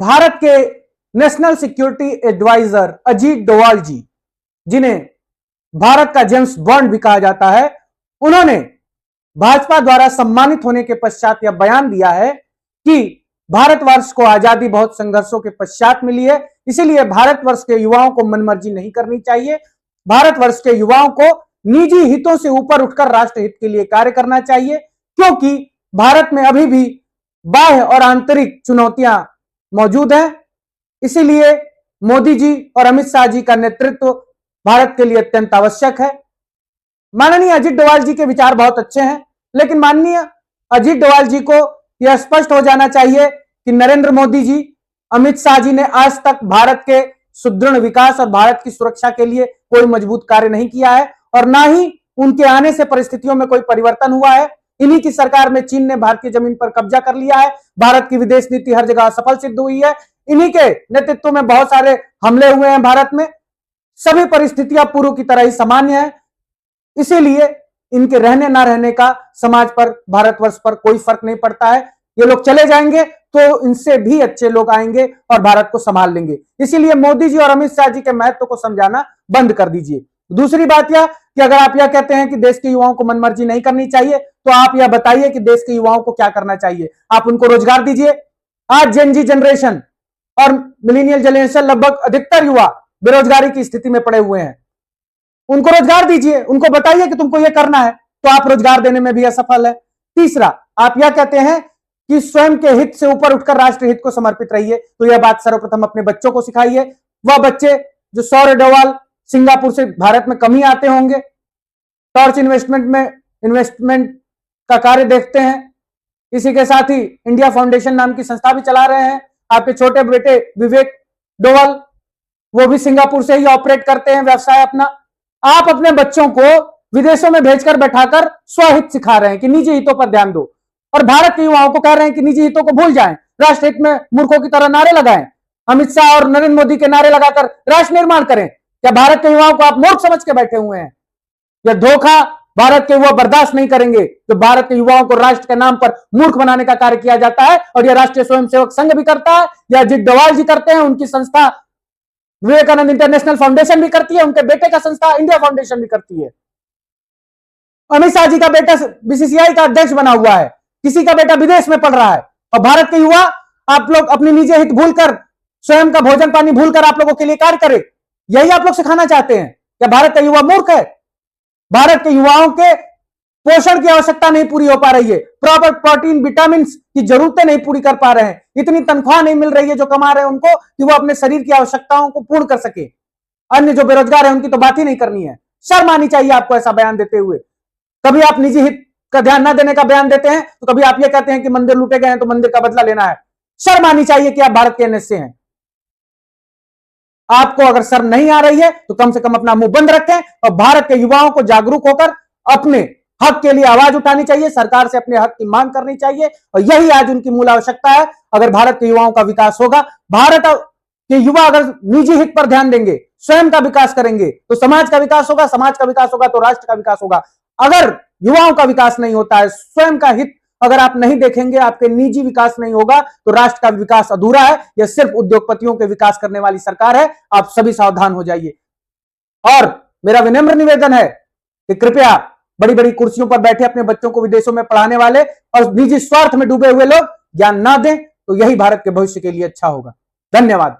भारत के national security adviser Ajit Doval ji, जिन्हें भारत का जेम्स बॉन्ड भी कहा जाता है, उन्होंने भाजपा द्वारा सम्मानित होने के पश्चात यह बयान दिया है कि भारतवर्ष को आजादी बहुत संघर्षों के पश्चात मिली है, इसीलिए भारतवर्ष के युवाओं को मनमर्जी नहीं करनी चाहिए। भारतवर्ष के युवाओं को निजी हितों से ऊपर उठकर राष्ट्र हित के लिए कार्य करना चाहिए, क्योंकि भारत में अभी भी बाह्य और आंतरिक चुनौतियां मौजूद हैं। इसीलिए मोदी जी और अमित शाह जी का नेतृत्व भारत के लिए अत्यंत आवश्यक है। माननीय अजीत डोवाल जी के विचार बहुत अच्छे हैं, लेकिन माननीय अजीत डोवाल जी को यह स्पष्ट हो जाना चाहिए कि नरेंद्र मोदी जी, अमित शाह जी ने आज तक भारत के सुदृढ़ विकास और भारत की सुरक्षा के लिए कोई मजबूत कार्य नहीं किया है, और ना ही उनके आने से परिस्थितियों में कोई परिवर्तन हुआ है। इन्हीं की सरकार में चीन ने भारतीय जमीन पर कब्जा कर लिया है, भारत की विदेश नीति हर जगह असफल सिद्ध हुई है, इन्हीं के नेतृत्व में बहुत सारे हमले हुए हैं भारत में। सभी परिस्थितियां पूर्व की तरह ही सामान्य है, इसीलिए इनके रहने ना रहने का समाज पर, भारतवर्ष पर कोई फर्क नहीं पड़ता है। ये लोग चले जाएंगे तो इनसे भी अच्छे लोग आएंगे और भारत को संभाल लेंगे। इसीलिए मोदी जी और अमित शाह जी के महत्व को समझाना बंद कर दीजिए। दूसरी बात यह कि अगर आप यह कहते हैं कि देश के युवाओं को मनमर्जी नहीं करनी चाहिए, तो आप यह बताइए कि देश के युवाओं को क्या करना चाहिए। आप उनको रोजगार दीजिए। आज जेन जी जनरेशन और मिलेनियल जनरेशन, लगभग अधिकतर युवा बेरोजगारी की स्थिति में पड़े हुए हैं। उनको रोजगार दीजिए, उनको बताइए कि तुमको यह करना है, तो आप रोजगार देने में भी असफल है। तीसरा, आप यह कहते हैं कि स्वयं के हित से ऊपर उठकर राष्ट्र हित को समर्पित रहिए, तो यह बात सर्वप्रथम अपने बच्चों को सिखाइए। वह बच्चे जो सौर्य डोवाल सिंगापुर से भारत में कम ही आते होंगे, टॉर्च इन्वेस्टमेंट का कार्य देखते हैं। इसी के साथ ही इंडिया फाउंडेशन नाम की संस्था भी चला रहे हैं। आपके छोटे बेटे विवेक डोवाल, वो भी सिंगापुर से ही ऑपरेट करते हैं व्यवसाय अपना। आप अपने बच्चों को विदेशों में भेजकर बैठाकर स्वहित सिखा रहे हैं कि निजी हितों पर ध्यान दो, और भारत के युवाओं को कह रहे हैं कि निजी हितों को भूल जाएं, राष्ट्र हित में मूर्खों की तरह नारे लगाएं। अमित शाह और नरेंद्र मोदी के नारे लगाकर राष्ट्र निर्माण करें। क्या भारत के युवाओं को आप मूर्ख समझ के बैठे हुए हैं? यह धोखा भारत के युवा बर्दाश्त नहीं करेंगे। जो भारत के युवाओं को राष्ट्र के नाम पर मूर्ख बनाने का कार्य किया जाता है, और यह राष्ट्रीय स्वयंसेवक संघ भी करता है, या अजीत डोवाल जी करते हैं, उनकी संस्था विवेकानंद इंटरनेशनल फाउंडेशन भी करती है, उनके बेटे का संस्था इंडिया फाउंडेशन भी करती है। अमित शाह जी का बेटा बीसीसीआई का अध्यक्ष बना हुआ है, किसी का बेटा विदेश में पढ़ रहा है। और भारत के युवा, आप लोग अपनी निजी हित भूलकर, स्वयं का भोजन पानी भूलकर आप लोगों के लिए कार्य करें, यही आप लोग सिखाना चाहते हैं? क्या भारत का युवा मूर्ख है? भारत के युवाओं के पोषण की आवश्यकता नहीं पूरी हो पा रही है, प्रॉपर प्रोटीन विटामिन की जरूरतें नहीं पूरी कर पा रहे हैं, इतनी तनख्वाह नहीं मिल रही है जो कमा रहे हैं उनको कि वो अपने शरीर की आवश्यकताओं को पूर्ण कर सके। अन्य जो बेरोजगार है उनकी तो बात ही नहीं करनी है। शर्म आनी चाहिए आपको ऐसा बयान देते हुए। कभी आप निजी हित का ध्यान न देने का बयान देते हैं, तो कभी आप ये कहते हैं कि मंदिर लूटे गए हैं तो मंदिर का बदला लेना है। शर्म आनी चाहिए कि आप भारत के एनएसए हैं। आपको अगर शर्म नहीं आ रही है तो कम से कम अपना मुंह बंद रखें और भारत के युवाओं को जागरूक होकर अपने हक के लिए आवाज उठानी चाहिए, सरकार से अपने हक की मांग करनी चाहिए, और यही आज उनकी मूल आवश्यकता है। अगर भारत के युवाओं का विकास होगा, भारत के युवा अगर निजी हित पर ध्यान देंगे, स्वयं का विकास करेंगे, तो समाज का विकास होगा, समाज का विकास होगा तो राष्ट्र का विकास होगा। अगर युवाओं का विकास नहीं होता है, स्वयं का हित अगर आप नहीं देखेंगे, आपके निजी विकास नहीं होगा, तो राष्ट्र का विकास अधूरा है। यह सिर्फ उद्योगपतियों के विकास करने वाली सरकार है। आप सभी सावधान हो जाइए। और मेरा विनम्र निवेदन है कि कृपया बड़ी बड़ी कुर्सियों पर बैठे अपने बच्चों को विदेशों में पढ़ाने वाले और निजी स्वार्थ में डूबे हुए लोग ज्ञान ना दें, तो यही भारत के भविष्य के लिए अच्छा होगा। धन्यवाद।